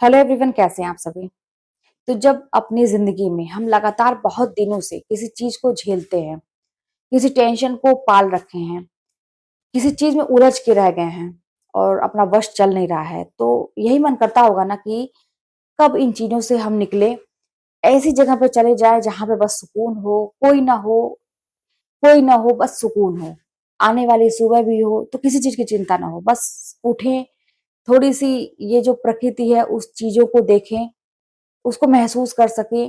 Hello everyone, कैसे हैं आप सभी। तो जब अपनी जिंदगी में हम लगातार बहुत दिनों से किसी चीज को झेलते हैं, किसी टेंशन को पाल रखे हैं, किसी चीज में उलझ के रह गए हैं और अपना वश चल नहीं रहा है, तो यही मन करता होगा ना कि कब इन चीजों से हम निकले, ऐसी जगह पे चले जाए जहां पे बस सुकून हो, कोई ना हो, बस सुकून हो। आने वाली सुबह भी हो तो किसी चीज की चिंता ना हो, बस उठें, थोड़ी सी ये जो प्रकृति है उस चीजों को देखें, उसको महसूस कर सके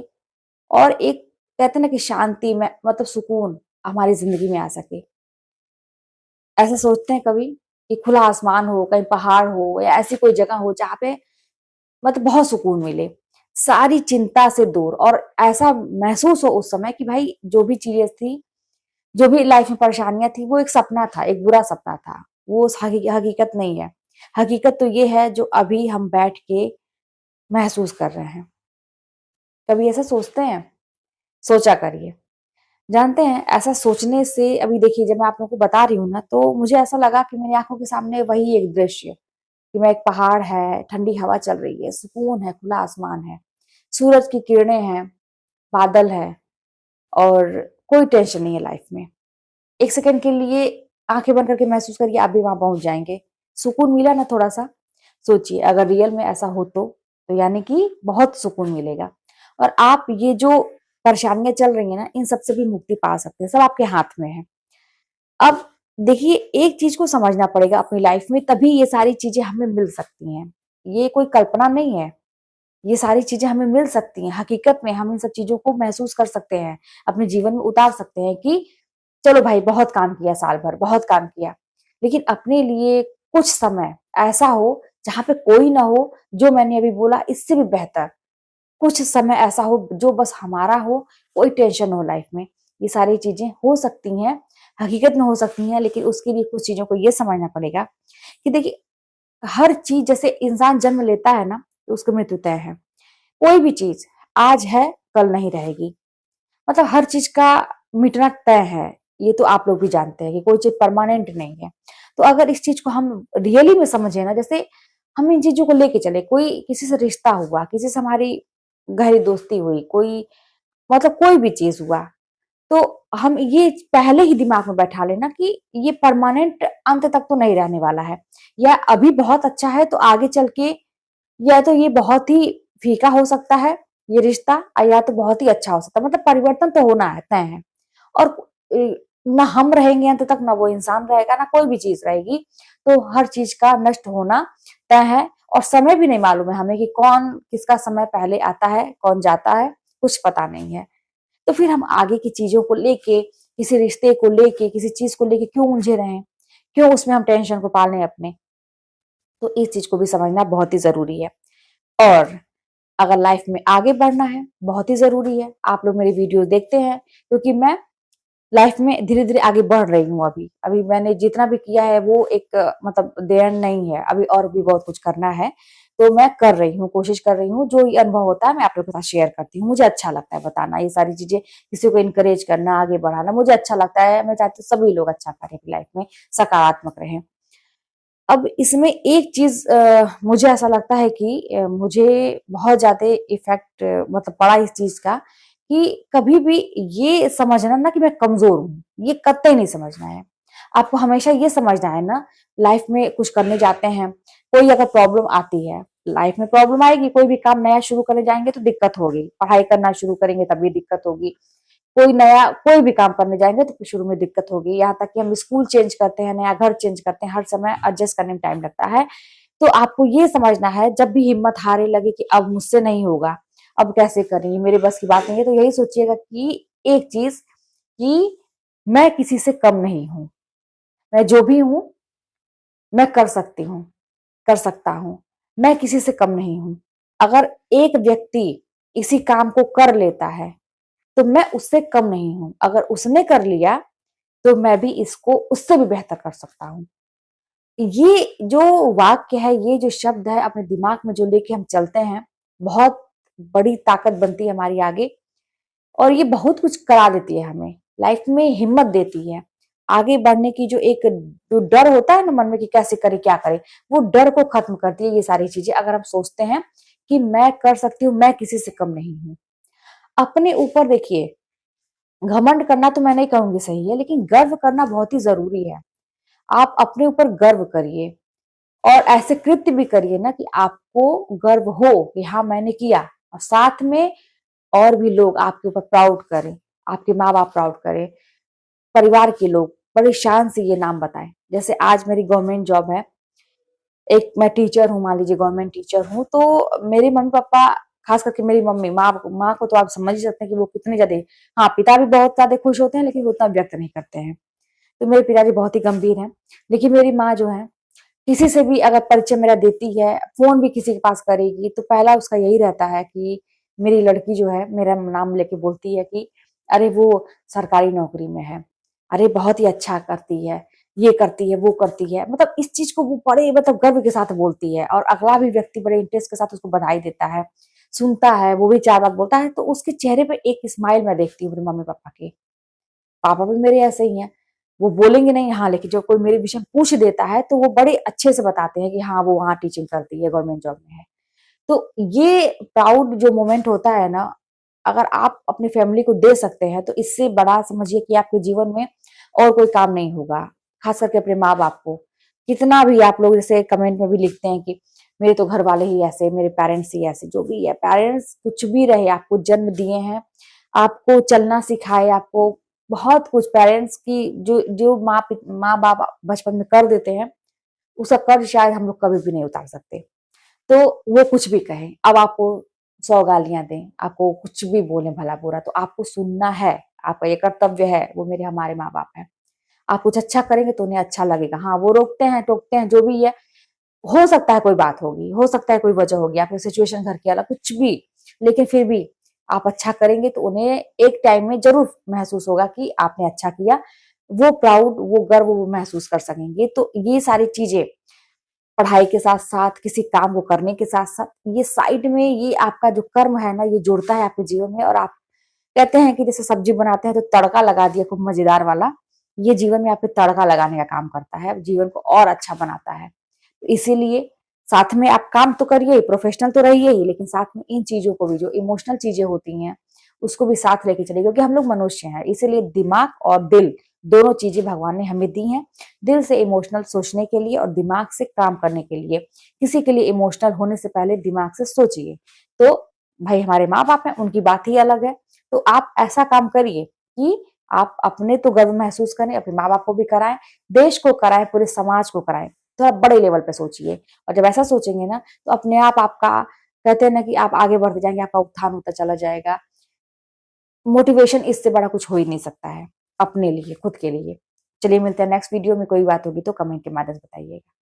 और एक कहते हैं ना कि शांति में मतलब सुकून हमारी जिंदगी में आ सके। ऐसा सोचते हैं कभी कि खुला आसमान हो, कहीं पहाड़ हो या ऐसी कोई जगह हो जहाँ पे मतलब बहुत सुकून मिले, सारी चिंता से दूर, और ऐसा महसूस हो उस समय कि भाई जो भी चीजें थी, जो भी लाइफ में परेशानियां थी, वो एक सपना था, एक बुरा सपना था। वो हकीकत नहीं है। हकीकत तो ये है जो अभी हम बैठ के महसूस कर रहे हैं। कभी ऐसा सोचते हैं? सोचा करिए। जानते हैं, ऐसा सोचने से अभी देखिए, जब मैं आप लोगों को बता रही हूँ ना, तो मुझे ऐसा लगा कि मेरी आंखों के सामने वही एक दृश्य कि मैं एक पहाड़ है, ठंडी हवा चल रही है, सुकून है, खुला आसमान है, सूरज की किरणें हैं, बादल है और कोई टेंशन नहीं है लाइफ में। एक सेकंड के लिए आंखें बंद करके महसूस करिए, आप भी वहां पहुंच जाएंगे। सुकून मिला ना थोड़ा सा? सोचिए, अगर रियल में ऐसा हो तो यानी कि बहुत सुकून मिलेगा। और आप ये जो परेशानियां चल रही है ना, इन सबसे भी मुक्ति पा सकते हैं, सब आपके हाथ में है। अब देखिए, एक चीज को समझना पड़ेगा अपनी लाइफ में, तभी ये सारी चीजें हमें मिल सकती हैं। ये कोई कल्पना नहीं है, ये सारी चीजें हमें मिल सकती हैं। हकीकत में हम इन सब चीजों को महसूस कर सकते हैं, अपने जीवन में उतार सकते हैं कि चलो भाई, बहुत काम किया, साल भर बहुत काम किया, लेकिन अपने लिए कुछ समय ऐसा हो जहां पे कोई ना हो, जो मैंने अभी बोला इससे भी बेहतर कुछ समय ऐसा हो जो बस हमारा हो, कोई टेंशन हो लाइफ में। ये सारी चीजें हो सकती हैं, हकीकत में हो सकती हैं, लेकिन उसके लिए कुछ चीजों को ये समझना पड़ेगा कि देखिए, हर चीज जैसे इंसान जन्म लेता है ना, तो उसकी मृत्यु तय है। कोई भी चीज आज है, कल नहीं रहेगी। मतलब हर चीज का मिटना तय है। ये तो आप लोग भी जानते हैं कि कोई चीज परमानेंट नहीं है। तो अगर इस चीज को हम रियली में समझे ना, जैसे हम इन चीजों को लेके चले, कोई किसी से रिश्ता हुआ, किसी से हमारी गहरी दोस्ती हुई, कोई मतलब कोई भी चीज हुआ, तो हम ये पहले ही दिमाग में बैठा लेना कि ये परमानेंट अंत तक तो नहीं रहने वाला है। या अभी बहुत अच्छा है तो आगे चल के या तो ये बहुत ही फीका हो सकता है ये रिश्ता, या तो बहुत ही अच्छा हो सकता है। मतलब परिवर्तन तो होना है, तय है। और ना हम रहेंगे अंत तक, ना वो इंसान रहेगा, ना कोई भी चीज रहेगी। तो हर चीज का नष्ट होना तय है। और समय भी नहीं मालूम है हमें कि कौन किसका समय पहले आता है, कौन जाता है, कुछ पता नहीं है। तो फिर हम आगे की चीजों को लेके, किसी रिश्ते को लेके, किसी चीज को लेके क्यों उलझे रहे, क्यों उसमें हम टेंशन को पाल रहे हैं अपने। तो इस चीज को भी समझना बहुत ही जरूरी है। और अगर लाइफ में आगे बढ़ना है, बहुत ही जरूरी है आप लोग मेरी वीडियोस देखते हैं, क्योंकि मैं लाइफ में धीरे धीरे आगे बढ़ रही हूँ। अभी अभी मैंने जितना भी किया है वो एक मतलब देर नहीं है, अभी और भी बहुत कुछ करना है। तो मैं कर रही हूँ, कोशिश कर रही हूँ। जो ये अनुभव होता है मैं आप लोगों के साथ शेयर करती हूँ। मुझे अच्छा लगता है बताना ये सारी चीजें, किसी को इनकरेज करना, आगे बढ़ाना मुझे अच्छा लगता है। मैं चाहती हूँ सभी लोग अच्छा करें लाइफ में, सकारात्मक रहें। अब इसमें एक चीज मुझे ऐसा लगता है कि मुझे बहुत ज्यादा इफेक्ट मतलब पड़ा इस चीज का, कि कभी भी ये समझना ना कि मैं कमजोर हूँ, ये कतई नहीं समझना है। आपको हमेशा ये समझना है ना, लाइफ में कुछ करने जाते हैं, कोई अगर प्रॉब्लम आती है, लाइफ में प्रॉब्लम आएगी। कोई भी काम नया शुरू करने जाएंगे तो दिक्कत होगी, पढ़ाई करना शुरू करेंगे तभी दिक्कत होगी, कोई भी काम करने जाएंगे तो शुरू में दिक्कत होगी। यहाँ तक कि हम स्कूल चेंज करते हैं, नया घर चेंज करते हैं, हर समय एडजस्ट करने में टाइम लगता है। तो आपको ये समझना है, जब भी हिम्मत हारे लगे कि अब मुझसे नहीं होगा, अब कैसे करेंगे, मेरे बस की बात नहीं है, तो यही सोचिएगा कि एक चीज, कि मैं किसी से कम नहीं हूं। मैं जो भी हूं, मैं कर सकती हूँ, कर सकता हूँ। मैं किसी से कम नहीं हूं। अगर एक व्यक्ति इसी काम को कर लेता है तो मैं उससे कम नहीं हूं। अगर उसने कर लिया तो मैं भी इसको उससे भी बेहतर कर सकता हूँ। ये जो वाक्य है, ये जो शब्द है, अपने दिमाग में जो लेके हम चलते हैं, बहुत बड़ी ताकत बनती है हमारी आगे। और ये बहुत कुछ करा देती है हमें, लाइफ में हिम्मत देती है आगे बढ़ने की। जो एक जो डर होता है ना मन में कि कैसे करे क्या करे, वो डर को खत्म करती है ये सारी चीजें, अगर हम सोचते हैं कि मैं कर सकती हूँ, मैं किसी से कम नहीं हूँ। अपने ऊपर देखिए, घमंड करना तो मैं नहीं कहूंगी सही है, लेकिन गर्व करना बहुत ही जरूरी है। आप अपने ऊपर गर्व करिए और ऐसे कृत्य भी करिए ना कि आपको गर्व हो कि हाँ मैंने किया, और साथ में और भी लोग आपके ऊपर प्राउड करें, आपके माँ बाप प्राउड करें, परिवार के लोग बड़े शान से ये नाम बताएं। जैसे आज मेरी गवर्नमेंट जॉब है, एक मैं टीचर हूँ, मान लीजिए गवर्नमेंट टीचर हूँ, तो मेरे मम्मी पापा, खास करके मेरी मम्मी, माँ को तो आप समझ ही सकते हैं कि वो कितने ज्यादा, हाँ पिता भी बहुत ज्यादा खुश होते हैं लेकिन वो उतना व्यक्त नहीं करते हैं। तो मेरे पिताजी बहुत ही गंभीर हैं, लेकिन मेरी माँ जो है, किसी से भी अगर परिचय मेरा देती है, फोन भी किसी के पास करेगी, तो पहला उसका यही रहता है कि मेरी लड़की जो है मेरा नाम लेके बोलती है कि अरे वो सरकारी नौकरी में है, अरे बहुत ही अच्छा करती है, ये करती है, वो करती है। मतलब इस चीज को वो बड़े मतलब गर्व के साथ बोलती है, और अगला भी व्यक्ति बड़े इंटरेस्ट के साथ उसको बधाई देता है, सुनता है, वो भी चार बात बोलता है, तो उसके चेहरे पे एक स्माइल मैं देखती हूँ मेरे मम्मी पापा के। पापा भी मेरे ऐसे ही हैं, वो बोलेंगे नहीं हाँ, लेकिन जो कोई मेरे विषय में पूछ देता है तो वो बड़े अच्छे से बताते हैं कि हाँ वो वहाँ टीचिंग करती है, गवर्नमेंट जॉब में है। तो ये प्राउड जो मोमेंट होता है ना, अगर आप अपनी फैमिली को दे सकते हैं तो इससे बड़ा समझिए कि आपके जीवन में और कोई काम नहीं होगा। खास करके अपने माँ बाप को, कितना भी आप लोग जैसे कमेंट में भी लिखते हैं कि मेरे तो घर वाले ही ऐसे, मेरे पेरेंट्स ही ऐसे, जो भी है, पेरेंट्स कुछ भी रहे, आपको जन्म दिए हैं, आपको चलना सिखाए, आपको बहुत कुछ, पेरेंट्स की जो जो माँ बाप बचपन में कर देते हैं, उसका कर्ज शायद हम लोग कभी भी नहीं उतार सकते। तो वो कुछ भी कहें, अब आपको 100 गालियां दें, आपको कुछ भी बोले भला बुरा, तो आपको सुनना है, आपका ये कर्तव्य है, वो मेरे हमारे माँ बाप हैं। आप कुछ अच्छा करेंगे तो उन्हें अच्छा लगेगा, हाँ वो रोकते हैं टोकते हैं जो भी है, हो सकता है कोई बात होगी, हो सकता है कोई वजह होगी, आपकी सिचुएशन घर की अलग कुछ भी, लेकिन फिर भी आप अच्छा करेंगे तो उन्हें एक टाइम में जरूर महसूस होगा कि आपने अच्छा किया। वो प्राउड, वो गर्व वो महसूस कर सकेंगे। तो ये सारी चीजें पढ़ाई के साथ साथ, किसी काम को करने के साथ साथ, ये साइड में ये आपका जो कर्म है ना, ये जुड़ता है आपके जीवन में। और आप कहते हैं कि जैसे सब्जी बनाते हैं तो तड़का लगा दिया खूब मजेदार वाला, ये जीवन में आपके तड़का लगाने का काम करता है, जीवन को और अच्छा बनाता है। इसीलिए साथ में आप काम तो करिए, प्रोफेशनल तो रहिए ही, लेकिन साथ में इन चीजों को भी, जो इमोशनल चीजें होती हैं, उसको भी साथ लेके चलिए, क्योंकि हम लोग मनुष्य हैं। इसीलिए दिमाग और दिल दोनों चीजें भगवान ने हमें दी हैं। दिल से इमोशनल सोचने के लिए और दिमाग से काम करने के लिए। किसी के लिए इमोशनल होने से पहले दिमाग से सोचिए। तो भाई हमारे माँ बाप हैं, उनकी बात ही अलग है। तो आप ऐसा काम करिए कि आप अपने तो गर्व महसूस करें, अपने माँ बाप को भी कराएं, देश को कराएं, पूरे समाज को कराएं। थोड़ा बड़े लेवल पे सोचिए, और जब ऐसा सोचेंगे ना तो अपने आप आपका, कहते हैं ना कि आप आगे बढ़ते जाएंगे, आपका उत्थान होता चला जाएगा। मोटिवेशन इससे बड़ा कुछ हो ही नहीं सकता है अपने लिए, खुद के लिए। चलिए मिलते हैं नेक्स्ट वीडियो में, कोई बात होगी तो कमेंट के माध्यम से बताइएगा।